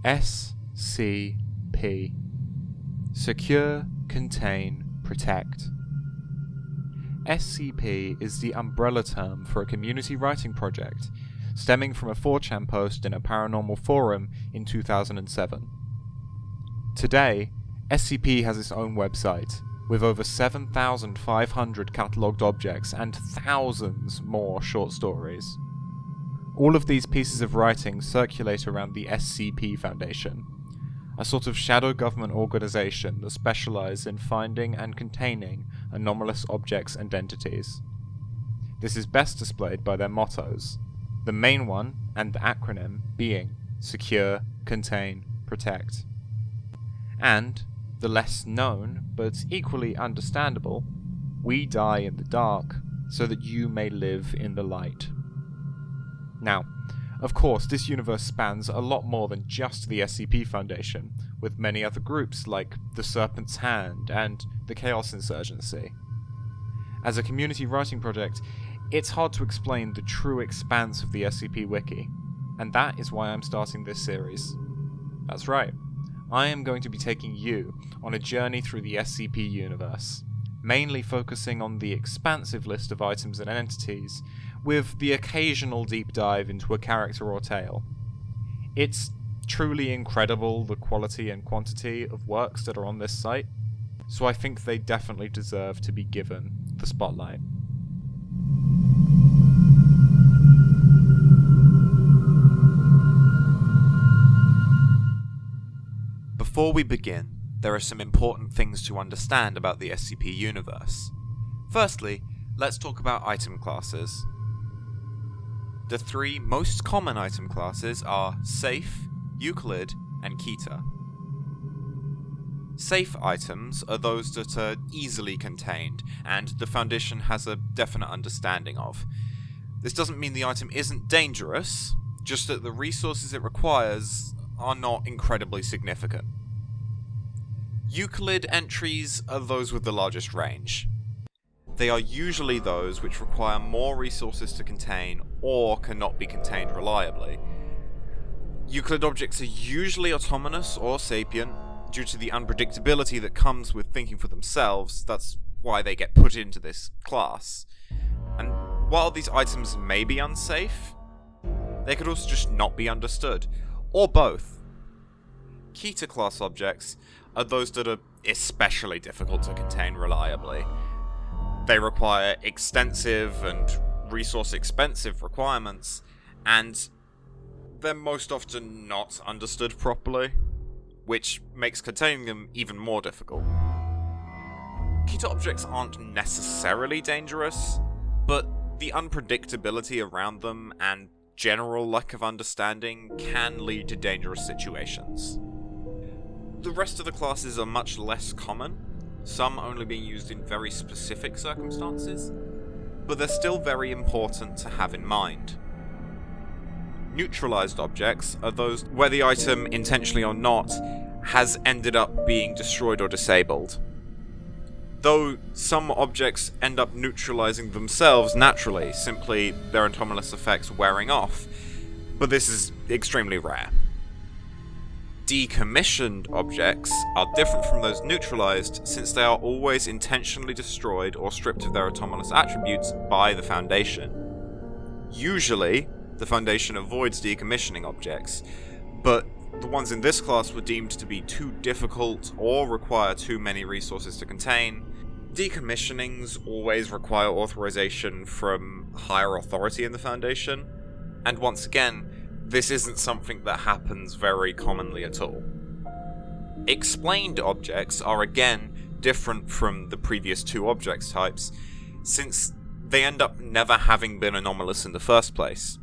SCP. Secure, Contain, Protect. SCP is the umbrella term for a community writing project, stemming from a 4chan post in a paranormal forum in 2007. Today, SCP has its own website, with over 7,500 catalogued objects and thousands more short stories. All of these pieces of writing circulate around the SCP Foundation, a sort of shadow government organization that specialises in finding and containing anomalous objects and entities. This is best displayed by their mottos, the main one and the acronym being Secure, Contain, Protect. And, the less known, but equally understandable, We die in the dark, so that you may live in the light. Now, of course, this universe spans a lot more than just the SCP Foundation, with many other groups like the Serpent's Hand and the Chaos Insurgency. As a community writing project, it's hard to explain the true expanse of the SCP Wiki, and that is why I'm starting this series. That's right, I am going to be taking you on a journey through the SCP universe, mainly focusing on the expansive list of items and entities, with the occasional deep dive into a character or tale. It's truly incredible the quality and quantity of works that are on this site, so I think they definitely deserve to be given the spotlight. Before we begin, there are some important things to understand about the SCP universe. Firstly, let's talk about item classes. The three most common item classes are Safe, Euclid, and Keter. Safe items are those that are easily contained, and the Foundation has a definite understanding of. This doesn't mean the item isn't dangerous, just that the resources it requires are not incredibly significant. Euclid entries are those with the largest range. They are usually those which require more resources to contain or cannot be contained reliably. Euclid objects are usually autonomous or sapient due to the unpredictability that comes with thinking for themselves. That's why they get put into this class. And while these items may be unsafe, they could also just not be understood, or both. Keter class objects are those that are especially difficult to contain reliably. They require extensive and resource-expensive requirements, and they're most often not understood properly, which makes containing them even more difficult. Keter objects aren't necessarily dangerous, but the unpredictability around them and general lack of understanding can lead to dangerous situations. The rest of the classes are much less common, some only being used in very specific circumstances, but they're still very important to have in mind. Neutralized objects are those where the item, intentionally or not, has ended up being destroyed or disabled. Though some objects end up neutralizing themselves naturally, simply their anomalous effects wearing off, but this is extremely rare. Decommissioned objects are different from those neutralized since they are always intentionally destroyed or stripped of their anomalous attributes by the Foundation. Usually, the Foundation avoids decommissioning objects, but the ones in this class were deemed to be too difficult or require too many resources to contain. Decommissionings always require authorization from higher authority in the Foundation, and once again, this isn't something that happens very commonly at all. Explained objects are again different from the previous two objects types, since they end up never having been anomalous in the first place.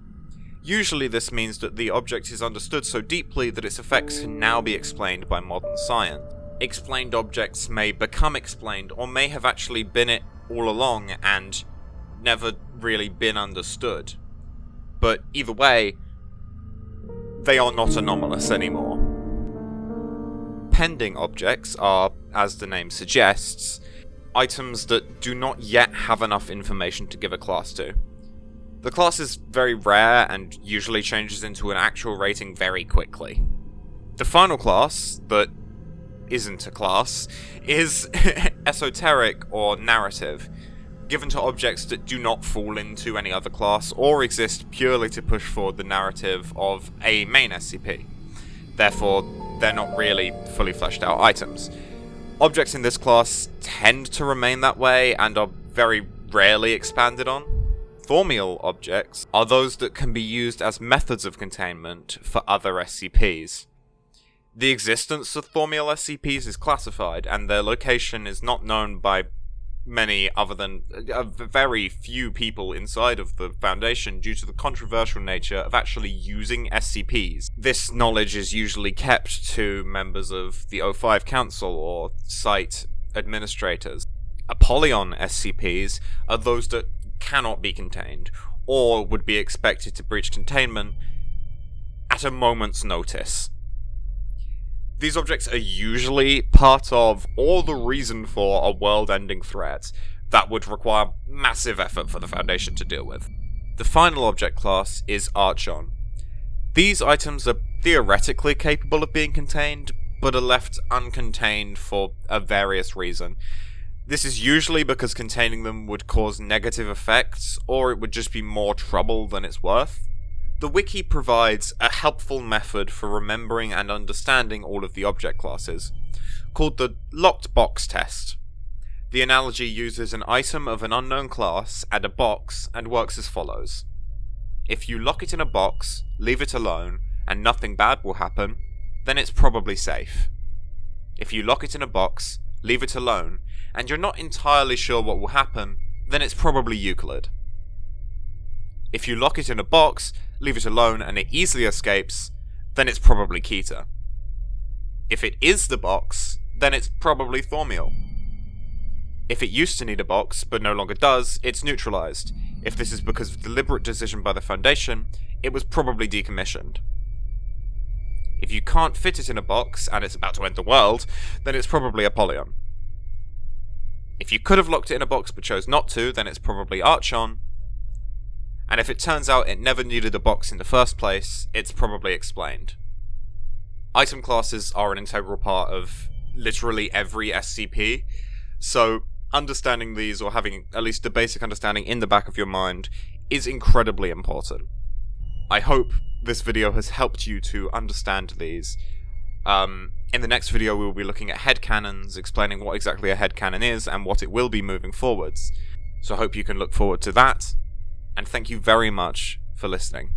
Usually this means that the object is understood so deeply that its effects can now be explained by modern science. Explained objects may become explained, or may have actually been it all along and never really been understood. But either way, they are not anomalous anymore. Pending objects are, as the name suggests, items that do not yet have enough information to give a class to. The class is very rare and usually changes into an actual rating very quickly. The final class, that isn't a class, is esoteric or narrative, given to objects that do not fall into any other class or exist purely to push forward the narrative of a main SCP. Therefore, they're not really fully fleshed out items. Objects in this class tend to remain that way and are very rarely expanded on. Thaumiel objects are those that can be used as methods of containment for other SCPs. The existence of Thaumiel SCPs is classified, and their location is not known by many other than a very few people inside of the Foundation due to the controversial nature of actually using SCPs. This knowledge is usually kept to members of the O5 Council or site administrators. Apollyon SCPs are those that cannot be contained, or would be expected to breach containment at a moment's notice. These objects are usually part of, or the reason for, a world-ending threat that would require massive effort for the Foundation to deal with. The final object class is Archon. These items are theoretically capable of being contained, but are left uncontained for a various reason. This is usually because containing them would cause negative effects, or it would just be more trouble than it's worth. The wiki provides a helpful method for remembering and understanding all of the object classes, called the locked box test. The analogy uses an item of an unknown class and a box and works as follows. If you lock it in a box, leave it alone, and nothing bad will happen, then it's probably safe. If you lock it in a box, leave it alone, and you're not entirely sure what will happen, then it's probably Euclid. If you lock it in a box, leave it alone, and it easily escapes, then it's probably Keter. If it is the box, then it's probably Thaumiel. If it used to need a box, but no longer does, it's neutralized. If this is because of deliberate decision by the Foundation, it was probably decommissioned. If you can't fit it in a box, and it's about to end the world, then it's probably Apollyon. If you could have locked it in a box but chose not to, then it's probably Archon. And if it turns out it never needed a box in the first place, it's probably explained. Item classes are an integral part of literally every SCP, so understanding these, or having at least a basic understanding in the back of your mind, is incredibly important. I hope this video has helped you to understand these. In the next video we will be looking at headcanons, explaining what exactly a headcanon is and what it will be moving forwards. So I hope you can look forward to that. And thank you very much for listening.